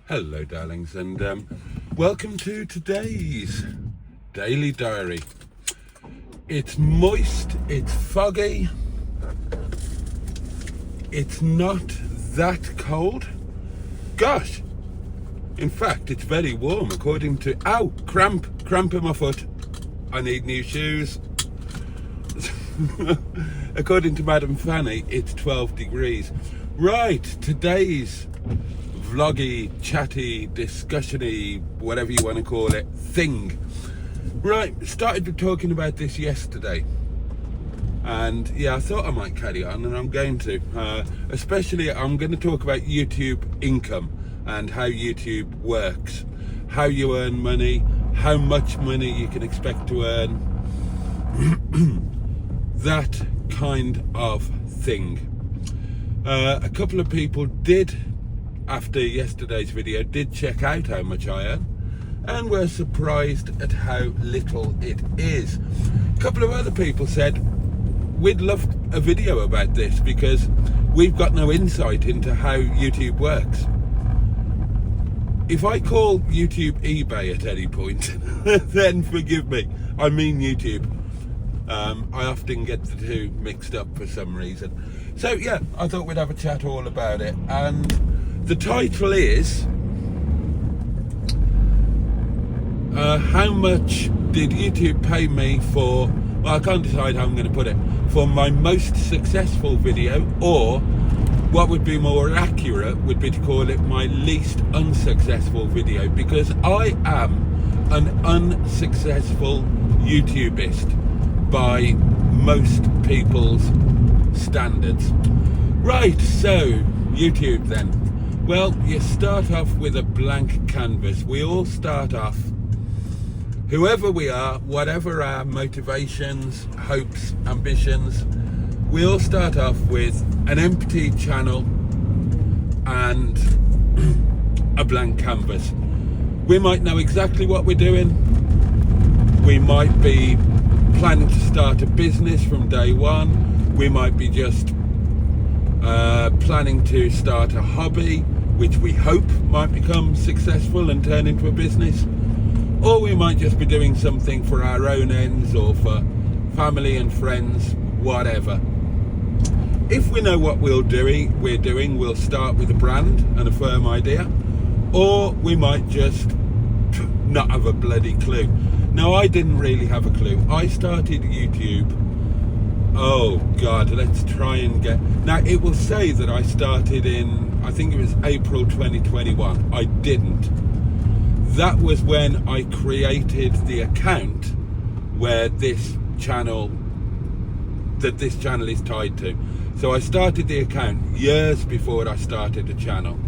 Hello darlings, and welcome to today's daily diary. It's moist, it's foggy, it's not that cold. Gosh, in fact it's very warm according to, ow, cramp in my foot, I need new shoes. According to Madam Fanny, it's 12 degrees. Right, today's vloggy, chatty, discussion-y, whatever you want to call it, thing. Right, started talking about this yesterday. And yeah, I thought I might carry on, and I'm going to. Especially, I'm going to talk about YouTube income and how YouTube works. How you earn money, how much money you can expect to earn. That kind of thing. A couple of people did, after yesterday's video, did check out how much I earn and were surprised at how little it is. A couple of other people said, we'd love a video about this because we've got no insight into how YouTube works. If I call YouTube eBay at any point, then forgive me, I mean YouTube. I often get the two mixed up for some reason. So yeah, I thought we'd have a chat all about it. And the title is, how much did YouTube pay me for, well, I can't decide how I'm going to put it, for my most successful video, or what would be more accurate would be to call it my least unsuccessful video, because I am an unsuccessful YouTubist by most people's standards. Right, so YouTube then. Well, you start off with a blank canvas. We all start off, whoever we are, whatever our motivations, hopes, ambitions, we all start off with an empty channel and a blank canvas. We might know exactly what we're doing. We might be planning to start a business from day one. We might be just planning to start a hobby, which we hope might become successful and turn into a business. Or we might just be doing something for our own ends or for family and friends, whatever. If we know what we're doing, we'll start with a brand and a firm idea. Or we might just not have a bloody clue. Now, I didn't really have a clue. I started YouTube, oh God, let's try and get... Now, it will say that I started in, I think it was April 2021. I didn't. That was when I created the account where this channel is tied to. So I started the account years before I started the channel.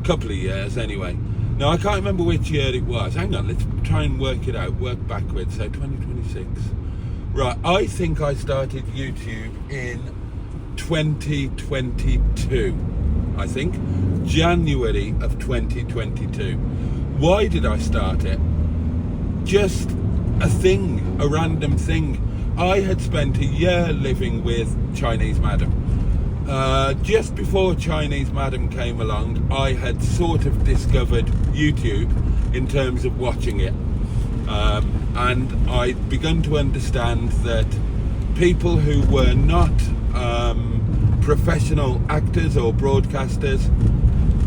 Couple of years anyway. Now, I can't remember which year it was. Hang on, let's try and work it out, work backwards. So 2026. Right, I think I started YouTube in 2022. I think January of 2022. Why did I start it? Just a thing, a random thing. I had spent a year living with Chinese Madam. Just before Chinese Madam came along, I had sort of discovered YouTube in terms of watching it. And I'd begun to understand that people who were not professional actors or broadcasters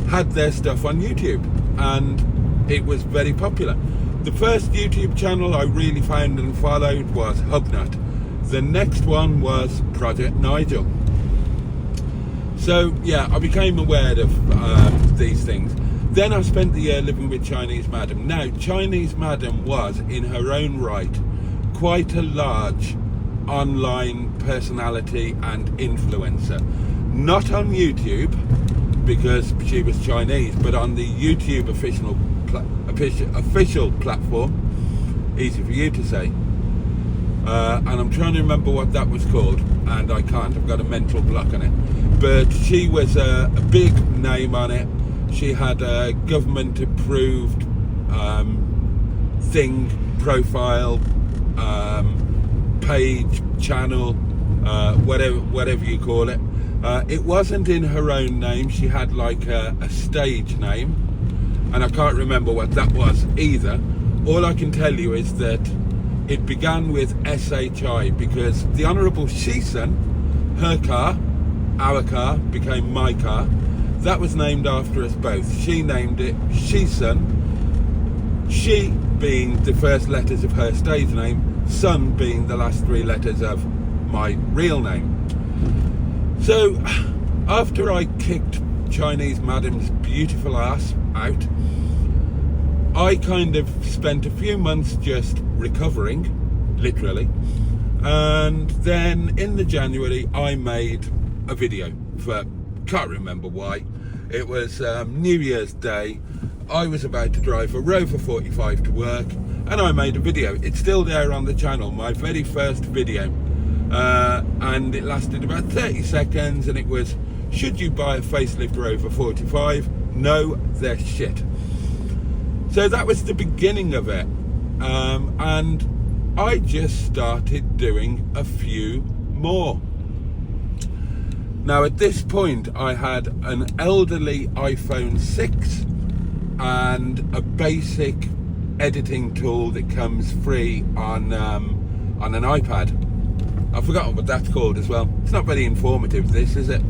had their stuff on YouTube, and it was very popular. The first YouTube channel I really found and followed was Hugnut. The next one was Project Nigel. So yeah, I became aware of these things. Then I spent the year living with Chinese Madam. Now, Chinese Madam was, in her own right, quite a large online personality and influencer. Not on YouTube, because she was Chinese, but on the YouTube official platform. Easy for you to say. And I'm trying to remember what that was called, and I can't. I've got a mental block on it. But she was a big name on it. She had a government-approved thing, profile, page, channel, whatever you call it. It wasn't in her own name. She had like a stage name, and I can't remember what that was either. All I can tell you is that it began with SHI because the Honourable Sheeson, her car, our car, became my car. That was named after us both. She named it Sheeson, she being the first letters of her stage name, son being the last 3 letters of my real name. So after I kicked Chinese Madam's beautiful ass out, I kind of spent a few months just recovering, literally, and then in the January I made a video for, can't remember why, it was New Year's Day. I was about to drive a Rover 45 to work and I made a video. It's still there on the channel, my very first video, and it lasted about 30 seconds and it was, should you buy a facelift Rover 45? No, they're shit. So that was the beginning of it, and I just started doing a few more. Now at this point I had an elderly iPhone 6 and a basic editing tool that comes free on an iPad. I've forgotten what that's called as well. It's not very informative, this, is it?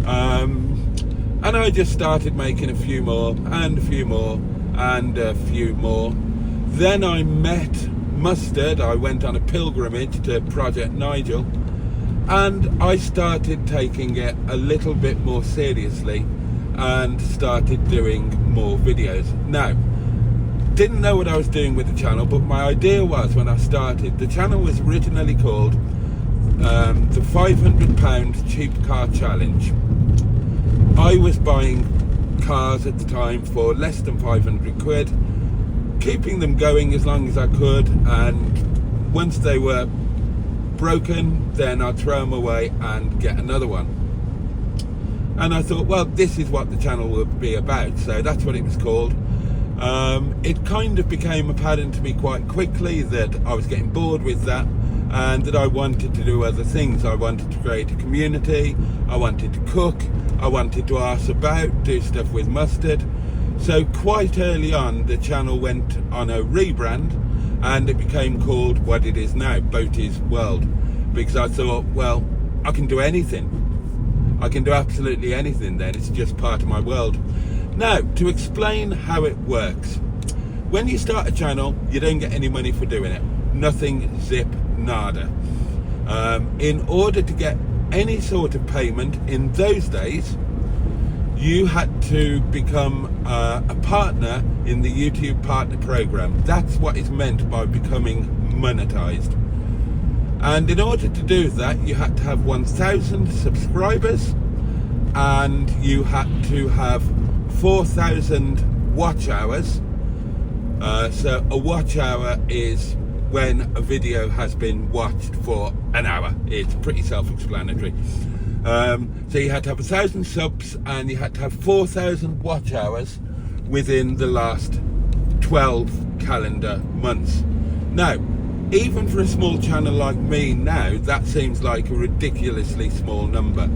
And I just started making a few more and a few more and a few more. Then I met Mustard. I went on a pilgrimage to Project Nigel and I started taking it a little bit more seriously and started doing more videos. Now, didn't know what I was doing with the channel, but my idea was, when I started, the channel was originally called the £500 Cheap Car Challenge. I was buying cars at the time for less than 500 quid, keeping them going as long as I could, and once they were broken then I'd throw them away and get another one. And I thought, well, this is what the channel would be about, so that's what it was called. It kind of became apparent to me quite quickly that I was getting bored with that and that I wanted to do other things. I wanted to create a community, I wanted to cook, I wanted to arse about, do stuff with Mustard. So quite early on the channel went on a rebrand and it became called what it is now, Boaty's World, because I thought, well, I can do anything. I can do absolutely anything then, it's just part of my world. Now, to explain how it works. When you start a channel, you don't get any money for doing it. Nothing, zip, nada. In order to get any sort of payment in those days, you had to become a partner in the YouTube partner program. That's what is meant by becoming monetized. And in order to do that, you had to have 1,000 subscribers and you had to have 4,000 watch hours. So a watch hour is when a video has been watched for an hour. It's pretty self-explanatory. So you had to have 1,000 subs and you had to have 4,000 watch hours within the last 12 calendar months. Now, even for a small channel like me now, that seems like a ridiculously small number.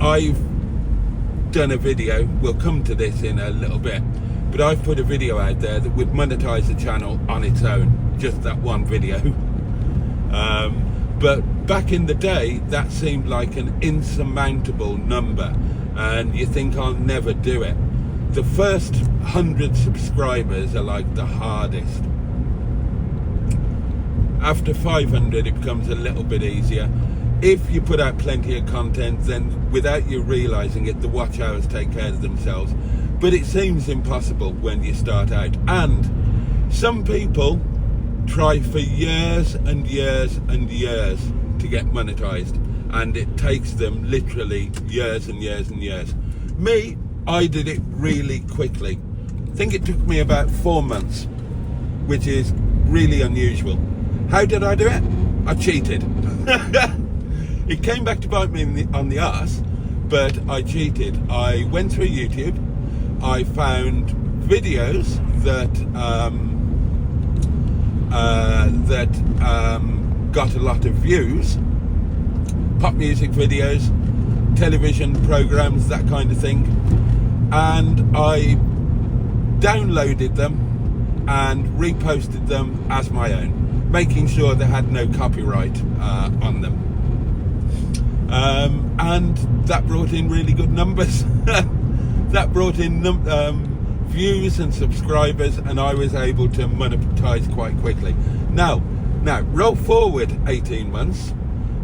I've done a video, we'll come to this in a little bit, but I've put a video out there that would monetize the channel on its own, just that one video. But back in the day, that seemed like an insurmountable number, and you think, I'll never do it. The first 100 subscribers are like the hardest. After 500, it becomes a little bit easier. If you put out plenty of content, then without you realizing it, the watch hours take care of themselves. But it seems impossible when you start out. And some people try for years and years and years to get monetized, and it takes them literally years and years and years. Me, I did it really quickly. I think it took me about 4 months, which is really unusual. How did I do it? I cheated. It came back to bite me on the arse, but I cheated. I went through YouTube, I found videos that got a lot of views, pop music videos, television programs, that kind of thing, and I downloaded them and reposted them as my own, making sure they had no copyright on them. And that brought in really good numbers. That brought in views and subscribers, and I was able to monetize quite quickly. Now roll forward 18 months,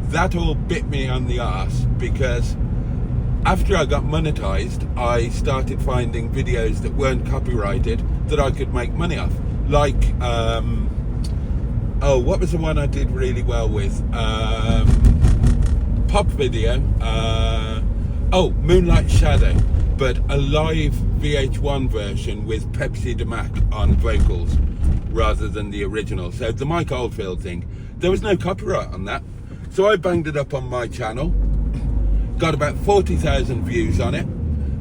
that all bit me on the arse, because after I got monetized, I started finding videos that weren't copyrighted that I could make money off. Like, what was the one I did really well with? Pop video. Moonlight Shadow, but a live VH1 version with Pepsi DeMac on vocals rather than the original. So the Mike Oldfield thing, there was no copyright on that. So I banged it up on my channel, got about 40,000 views on it,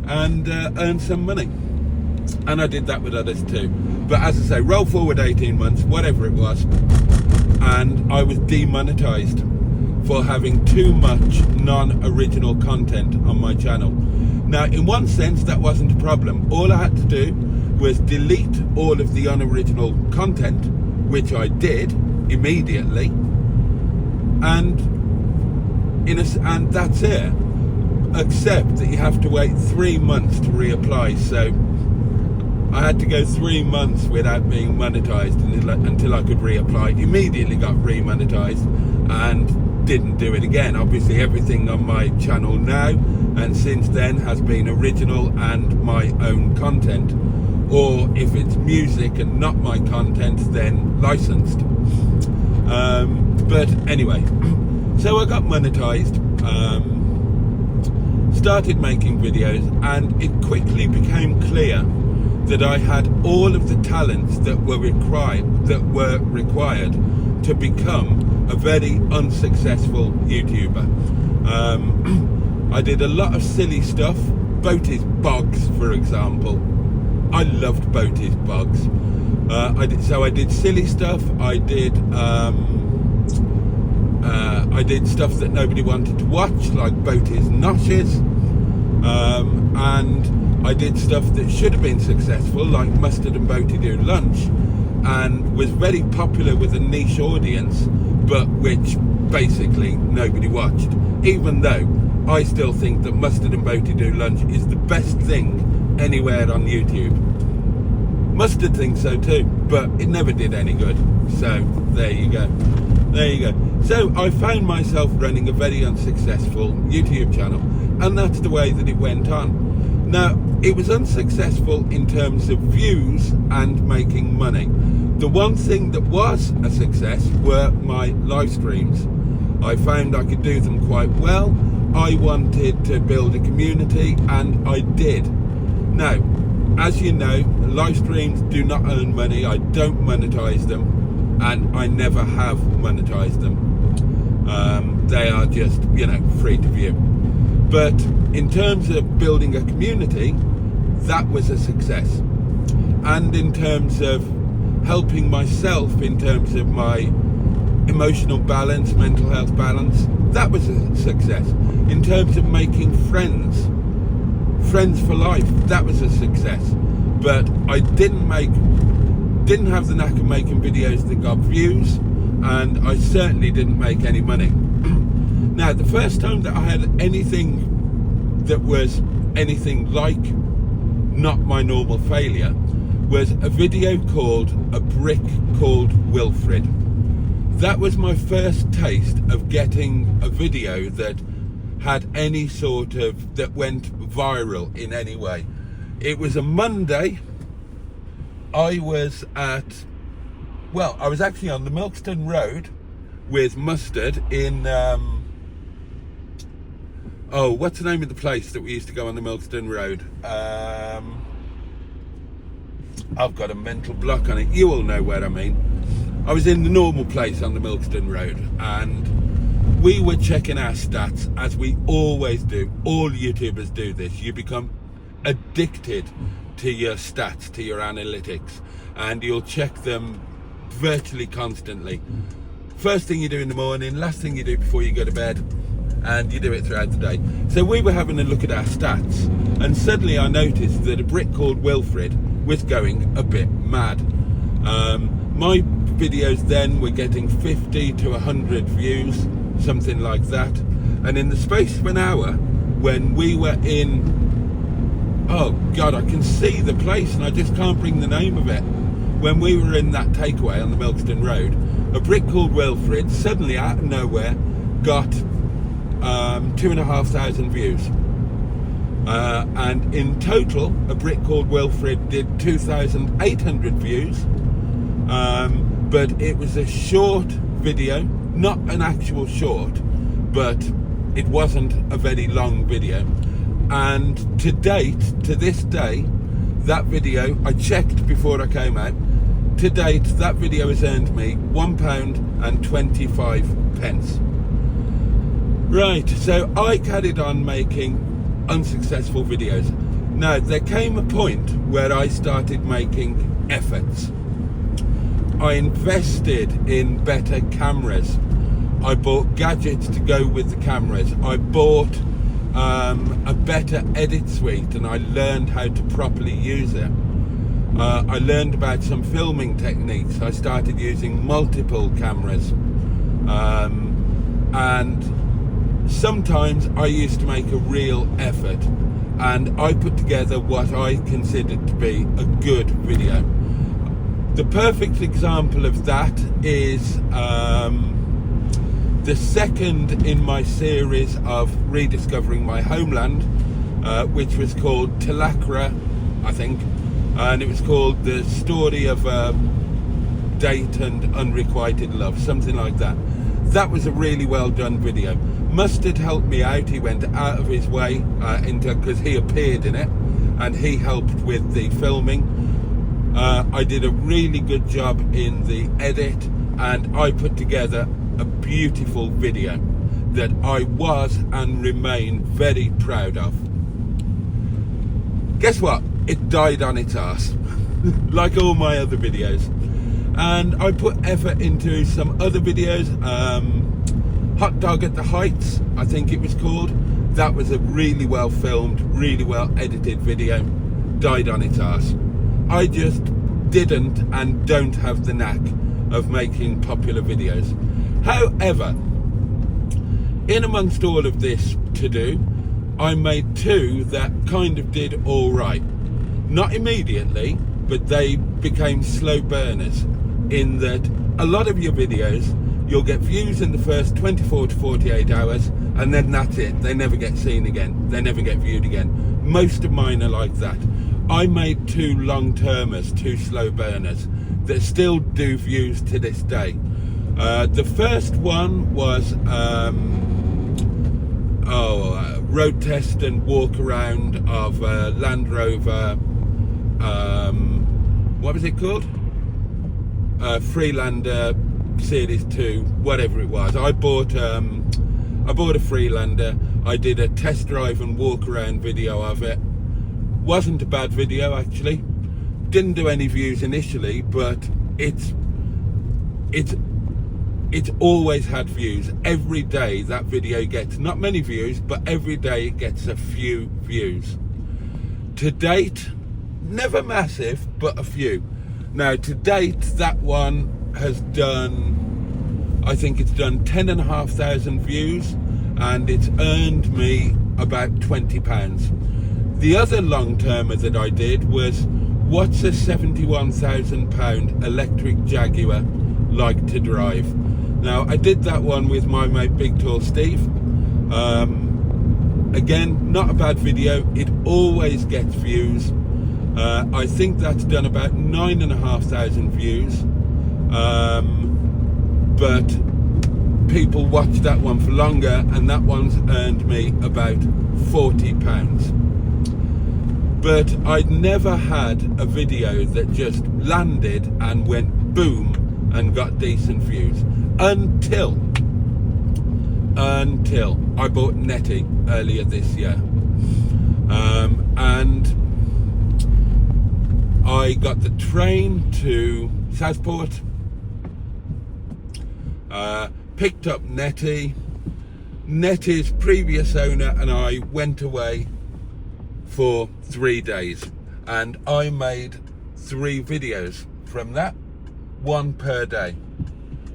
and earned some money. And I did that with others too. But as I say, roll forward 18 months, whatever it was, and I was demonetized for having too much non-original content on my channel. Now, in one sense, that wasn't a problem. All I had to do was delete all of the unoriginal content, which I did immediately, and that's it. Except that you have to wait 3 months to reapply. So I had to go 3 months without being monetized until I could reapply. Immediately got remonetized and didn't do it again. Obviously everything on my channel now and since then has been original and my own content, or if it's music and not my content, then licensed. But anyway, so I got monetized, started making videos, and it quickly became clear that I had all of the talents that were required to become a very unsuccessful YouTuber. I did a lot of silly stuff. Boaty's bogs, for example. I loved Boaty's bogs. I did silly stuff. I did stuff that nobody wanted to watch, like Boaty's noshes, and I did stuff that should have been successful, like Mustard and Boaty Do Lunch, and was very popular with a niche audience, but which basically nobody watched, even though I still think that Mustard and Boaty Do Lunch is the best thing anywhere on YouTube. Mustard thinks so too, but it never did any good. So there you go. There you go. So I found myself running a very unsuccessful YouTube channel, and that's the way that it went on. Now, it was unsuccessful in terms of views and making money. The one thing that was a success were my live streams. I found I could do them quite well. I wanted to build a community, and I did. Now, as you know, live streams do not earn money. I don't monetize them, and I never have monetized them. They are just, free to view. But in terms of building a community, that was a success. And in terms of helping myself, in terms of my emotional balance, mental health balance, that was a success. In terms of making friends for life, that was a success. But I didn't have the knack of making videos that got views, and I certainly didn't make any money. Now, the first time that I had anything that was anything like not my normal failure was a video called A Brick Called Wilfred. That was my first taste of getting a video that had any sort of, that went viral in any way. It was a Monday. I was actually on the Milkston Road with Mustard in, what's the name of the place that we used to go on the Milkston Road? I've got a mental block on it. You all know where I mean. I was in the normal place on the Milkston Road, and we were checking our stats, as we always do. All YouTubers do this. You become addicted to your stats, to your analytics, and you'll check them virtually constantly. First thing you do in the morning, last thing you do before you go to bed, and you do it throughout the day. So we were having a look at our stats, and suddenly I noticed that a Brit called Wilfred was going a bit mad. My videos then were getting 50 to 100 views, something like that, and in the space of an hour, when we were in, oh God, I can see the place and I just can't bring the name of it. When we were in that takeaway on the Milkston Road, a Brit called Wilfred suddenly out of nowhere got 2,500 views. And in total, a Brit called Wilfred did 2,800 views. But it was a short video, not an actual short, but it wasn't a very long video. And to date, to this day, that video, I checked before I came out, to date, that video has earned me £1.25. Right, so I carried on making unsuccessful videos. Now, there came a point where I started making efforts. I invested in better cameras. I bought gadgets to go with the cameras. I bought a better edit suite, and I learned how to properly use it. I learned about some filming techniques. I started using multiple cameras, and sometimes I used to make a real effort, and I put together what I considered to be a good video. The perfect example of that is the second in my series of rediscovering my homeland, which was called Talakra, I think, and it was called The Story of Date and Unrequited Love, something like that. That was a really well done video. Mustard helped me out. He went out of his way because he appeared in it, and he helped with the filming. I did a really good job in the edit, and I put together a beautiful video that I was and remain very proud of. Guess what? It died on its arse, like all my other videos. And I put effort into some other videos. Hot Dog at the Heights, I think it was called. That was a really well filmed, really well edited video. Died on its arse. I just didn't and don't have the knack of making popular videos. However, in amongst all of this to do, I made two that kind of did all right. Not immediately, but they became slow burners, in that a lot of your videos, you'll get views in the first 24 to 48 hours, and then that's it. They never get seen again. They never get viewed again. Most of mine are like that. I made two long-termers, two slow burners, that still do views to this day. The first one was road test and walk around of Land Rover, what was it called? Freelander Series 2, whatever it was. I bought a Freelander. I did a test drive and walk around video of it. Wasn't a bad video, actually. Didn't do any views initially, but it's always had views. Every day that video gets not many views, but every day it gets a few views. To date, never massive, but a few. Now, to date, that one has done, I think it's done 10,500 views, and it's earned me about £20. The other long-termer that I did was, what's a £71,000 electric Jaguar like to drive? Now, I did that one with my mate Big Tall Steve. Again, not a bad video. It always gets views. I think that's done about 9,500 views. But people watch that one for longer, and that one's earned me about £40. But I'd never had a video that just landed and went boom and got decent views until I bought Netty earlier this year, and I got the train to Southport, picked up Netty, Netty's previous owner and I went away for 3 days, and I made 3 videos from that, 1 per day,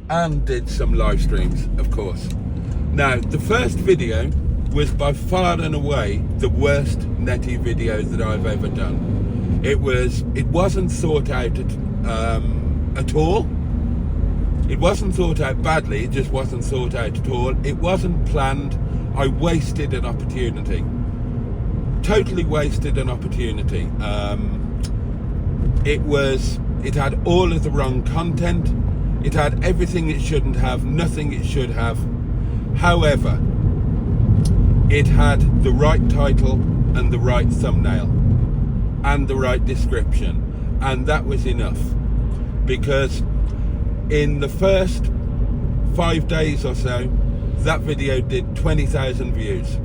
and did some live streams, of course. Now, the first video was by far and away the worst Netty video that I've ever done. It wasn't thought out at all. It wasn't thought out badly, it just wasn't thought out at all. It wasn't planned. I wasted an opportunity. Totally wasted an opportunity. It had all of the wrong content. It had everything it shouldn't have, nothing it should have. However, it had the right title and the right thumbnail and the right description, and that was enough, because in the first 5 days or so, that video did 20,000 views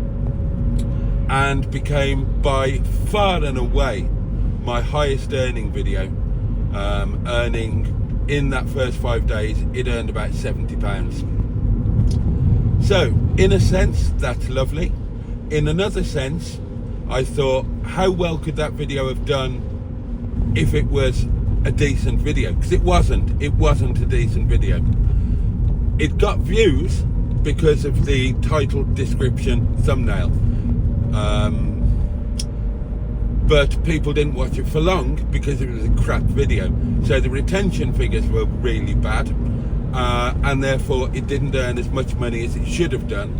and became by far and away my highest earning video. Earning in that first 5 days, it earned about £70. So in a sense, that's lovely. In another sense, I thought, how well could that video have done if it was a decent video? Because it wasn't a decent video. It got views because of the title, description, thumbnail, but people didn't watch it for long because it was a crap video. So the retention figures were really bad, and therefore it didn't earn as much money as it should have done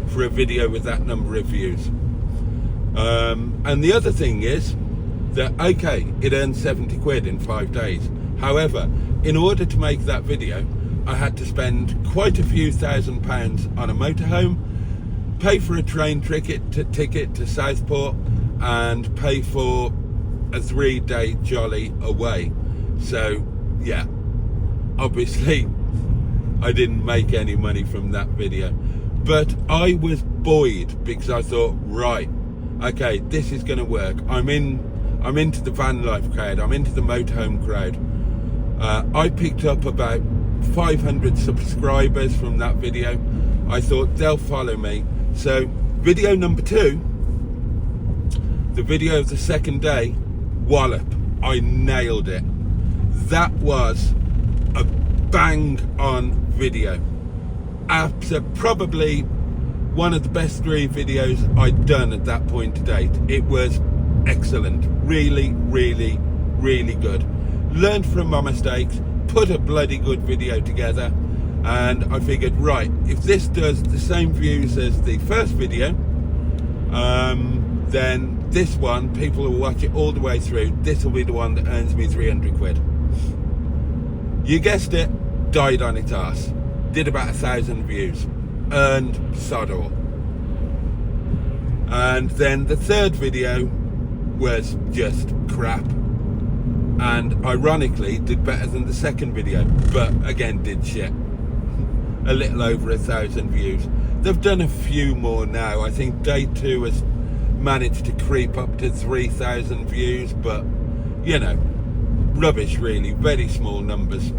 for a video with that number of views. And the other thing is that, okay, it earned 70 quid in 5 days. However, in order to make that video, I had to spend quite a few £1,000s on a motorhome, pay for a train ticket to Southport, and pay for a 3-day jolly away. So yeah, obviously I didn't make any money from that video, but I was buoyed because I thought, right, okay, this is going to work. I'm into the van life crowd, I'm into the motorhome crowd. I picked up about 500 subscribers from that video. I thought they'll follow me. So video number 2, the video of the second day, wallop, I nailed it. That was a bang on video. Probably one of the best 3 videos I'd done at that point to date. It was excellent, really, really, really good. Learned from my mistakes, put a bloody good video together, and I figured, right, if this does the same views as the first video, then this one, people will watch it all the way through. This will be the one that earns me 300 quid. You guessed it, died on its arse. Did about 1,000 views, earned sod all. And then the third video was just crap, and ironically did better than the second video, but again did shit. A little over 1,000 views. They've done a few more now. I think day 2 has managed to creep up to 3,000 views, but you know, rubbish really, very small numbers.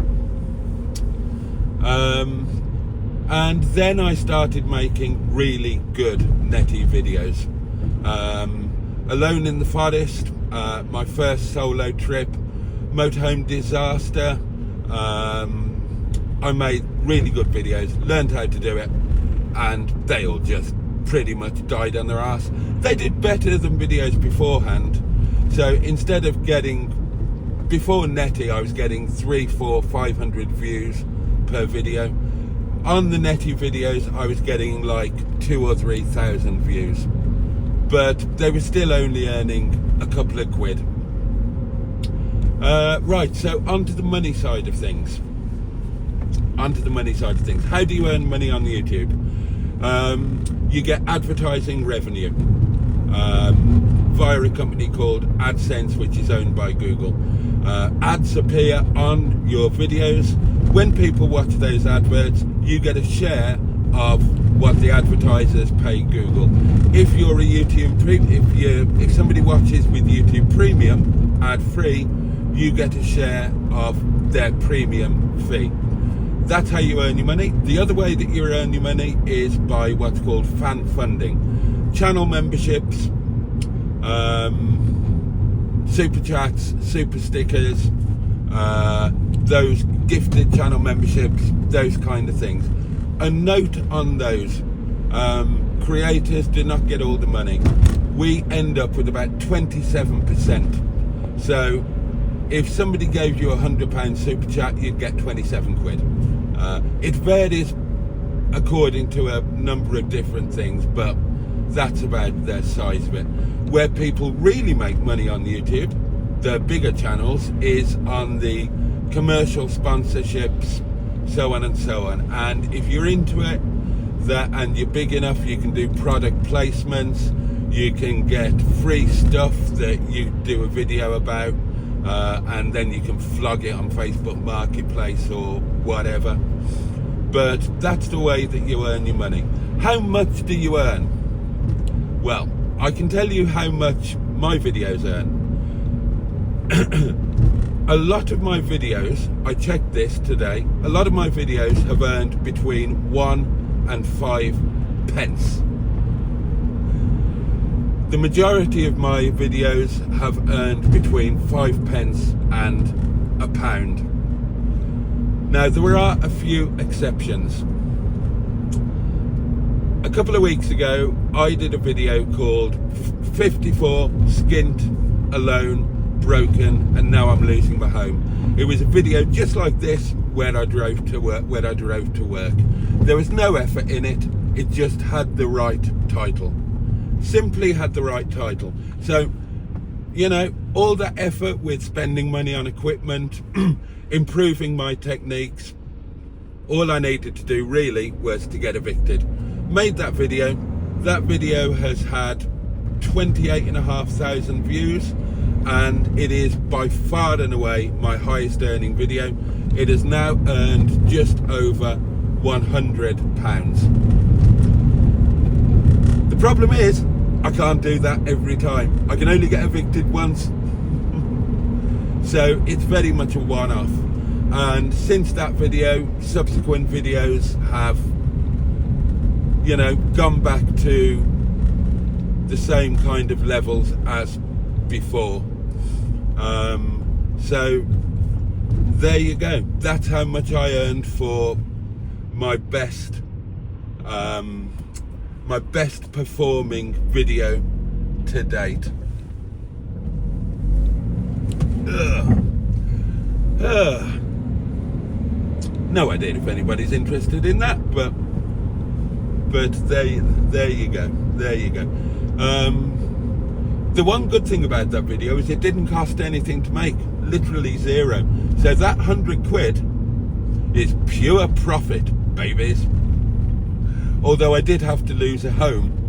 And then I started making really good Netty videos. Alone in the Forest, my first solo trip, motorhome disaster. I made really good videos, learned how to do it, and they all just pretty much died on their ass. They did better than videos beforehand. So instead of getting, before Netty, I was getting 300, 400, 500 views per video. On the Netty videos, I was getting like 2,000 or 3,000 views, but they were still only earning a couple of quid. Right, so onto the money side of things. How do you earn money on YouTube? You get advertising revenue via a company called AdSense, which is owned by Google. Ads appear on your videos. When people watch those adverts, you get a share of what the advertisers pay Google. If you're a YouTube if somebody watches with YouTube Premium ad free, you get a share of their premium fee. That's how you earn your money. The other way that you earn your money is by what's called fan funding. Channel memberships, super chats, super stickers, those gifted channel memberships, those kind of things. A note on those, creators do not get all the money. We end up with about 27%. So if somebody gave you £100 super chat, you'd get 27 quid. It varies according to a number of different things, but that's about the size of it. Where people really make money on YouTube, the bigger channels, is on the commercial sponsorships, so on and so on. And if you're into it, and you're big enough, you can do product placements, you can get free stuff that you do a video about, and then you can flog it on Facebook Marketplace or whatever. But that's the way that you earn your money. How much do you earn? Well, I can tell you how much my videos earn. A lot of my videos, I checked this today, a lot of my videos have earned between 1 and 5 pence. The majority of my videos have earned between 5 pence and £1. Now, there are a few exceptions. A couple of weeks ago, I did a video called 54 Skint, Alone, Broken, and Now I'm Losing My Home. It was a video just like this where I drove to work. There was no effort in it. It just had the right title. Simply had the right title. So, you know, all that effort with spending money on equipment, improving my techniques, all I needed to do really was to get evicted. Made that video. That video has had 28,500 views, and it is by far and away my highest earning video. It has now earned just over £100. The problem is, I can't do that every time. I can only get evicted once. So it's very much a one-off. And since that video, subsequent videos have, you know, gone back to the same kind of levels as before. So there you go. That's how much I earned for my best performing video to date. No idea if anybody's interested in that, but there you go. There you go. The one good thing about that video is it didn't cost anything to make, literally zero. So that 100 quid is pure profit, babies. Although I did have to lose a home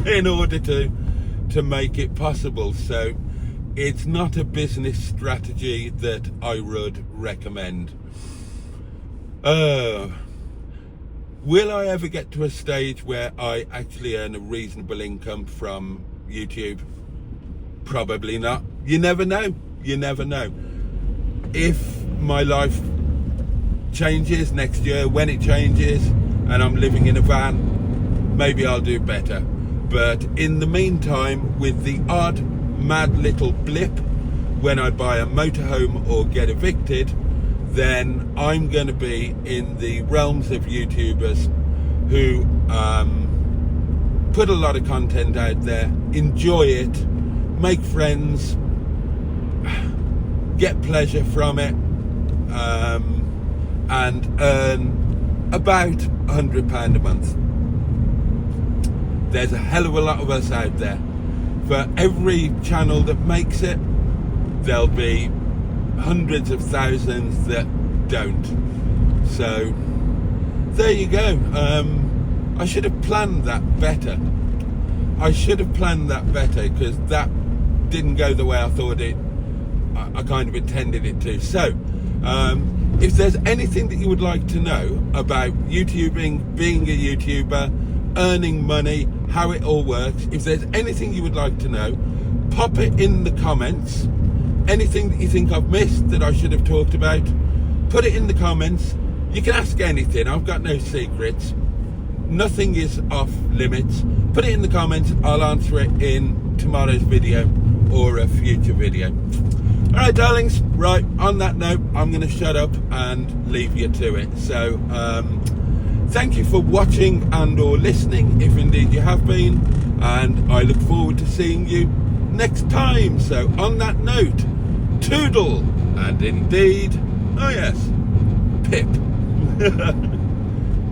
in order to make it possible. So it's not a business strategy that I would recommend. Will I ever get to a stage where I actually earn a reasonable income from YouTube? Probably not. You never know. You never know. If my life changes next year, when it changes, and I'm living in a van, maybe I'll do better. But in the meantime, with the odd mad little blip when I buy a motorhome or get evicted, then I'm going to be in the realms of YouTubers who put a lot of content out there, enjoy it, make friends, get pleasure from it, and earn about £100 a month. There's a hell of a lot of us out there. For every channel that makes it, there'll be hundreds of thousands that don't. So there you go. I should have planned that better. Because that didn't go the way I thought I kind of intended it to. So if there's anything that you would like to know about YouTubing, being a YouTuber, earning money, how it all works, if there's anything you would like to know, pop it in the comments. Anything that you think I've missed that I should have talked about, put it in the comments. You can ask anything. I've got no secrets. Nothing is off limits. Put it in the comments. I'll answer it in tomorrow's video or a future video. All right, darlings. Right, on that note, I'm going to shut up and leave you to it. So, thank you for watching and or listening, if indeed you have been. And I look forward to seeing you next time. So, on that note, toodle. And indeed, oh yes, pip.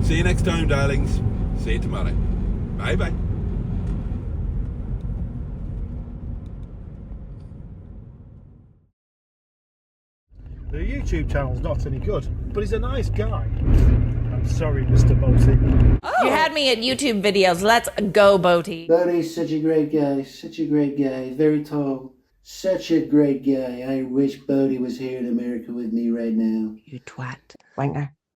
See you next time, darlings. See you tomorrow. Bye bye. The YouTube channel's not any good, but he's a nice guy. I'm sorry, Mr. Boaty. Oh. You had me at YouTube videos. Let's go, Boaty. Boaty's such a great guy. Such a great guy. Very tall. Such a great guy. I wish Boaty was here in America with me right now. You twat. Wanker.